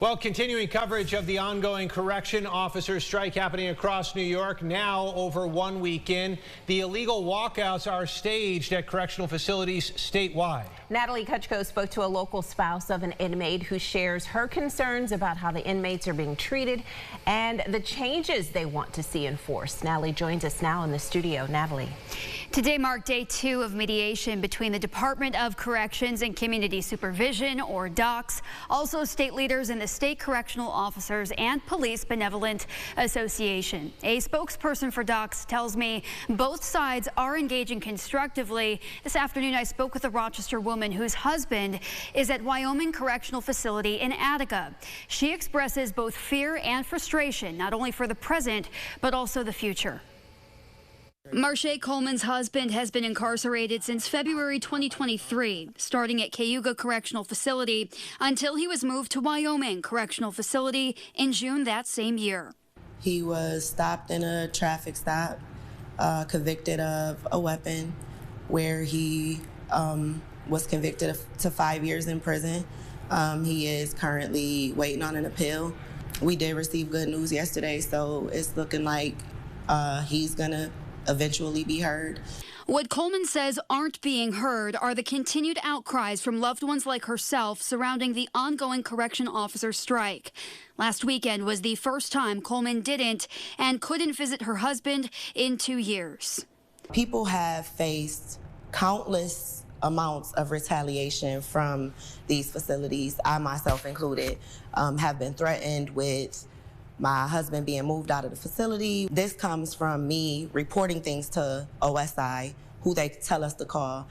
Well, continuing coverage of the ongoing correction officers strike happening across New York now over 1 week in. The illegal walkouts are staged at correctional facilities statewide. Natalie Kutchko spoke to a local spouse of an inmate who shares her concerns about how the inmates are being treated and the changes they want to see enforced. Natalie joins us now in the studio. Natalie. Today marked day 2 of mediation between the Department of Corrections and Community Supervision, or DOCS, also state leaders in the State Correctional Officers and Police Benevolent Association. A spokesperson for DOCS tells me both sides are engaging constructively. This afternoon, I spoke with a Rochester woman whose husband is at Wyoming Correctional Facility in Attica. She expresses both fear and frustration, not only for the present, but also the future. Marche Coleman's husband has been incarcerated since February 2023, starting at Cayuga Correctional Facility until he was moved to Wyoming Correctional Facility in June that same year. He was stopped in a traffic stop, convicted of a weapon, where he was convicted to 5 years in prison. He is currently waiting on an appeal. We did receive good news yesterday, so it's looking like he's gonna eventually be heard. What Coleman says aren't being heard are the continued outcries from loved ones like herself surrounding the ongoing correction officer strike. Last weekend was the first time Coleman didn't and couldn't visit her husband in 2 years. People have faced countless amounts of retaliation from these facilities. I myself included have been threatened with my husband being moved out of the facility. This comes from me reporting things to OSI, who they tell us to call,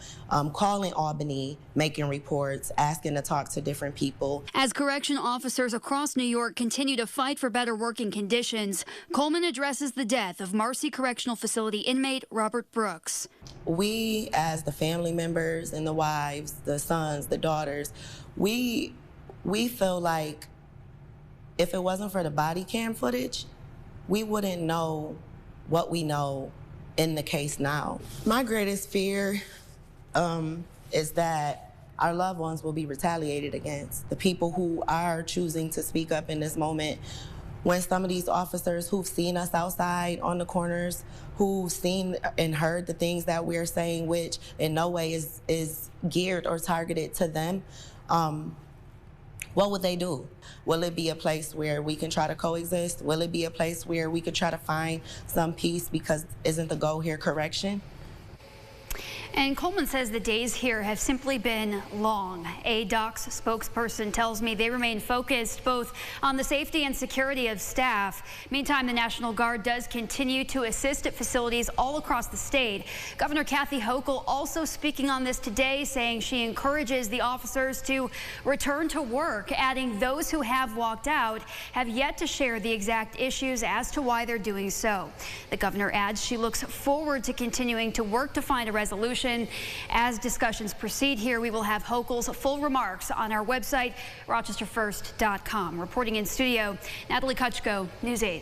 calling Albany, making reports, asking to talk to different people. As correction officers across New York continue to fight for better working conditions, Coleman addresses the death of Marcy Correctional Facility inmate Robert Brooks. We, as the family members and the wives, the sons, the daughters, we feel like if it wasn't for the body cam footage, we wouldn't know what we know in the case now. My greatest fear is that our loved ones will be retaliated against. The people who are choosing to speak up in this moment, when some of these officers who've seen us outside on the corners, who've seen and heard the things that we're saying, which in no way is geared or targeted to them, what would they do? Will it be a place where we can try to coexist? Will it be a place where we could try to find some peace, because isn't the goal here correction? And Coleman says the days here have simply been long. A DOCS spokesperson tells me they remain focused both on the safety and security of staff. Meantime, the National Guard does continue to assist at facilities all across the state. Governor Kathy Hochul also speaking on this today, saying she encourages the officers to return to work, adding those who have walked out have yet to share the exact issues as to why they're doing so. The governor adds she looks forward to continuing to work to find a resolution. As discussions proceed here, we will have Hochul's full remarks on our website, rochesterfirst.com. Reporting in studio, Natalie Kutchko, News 8.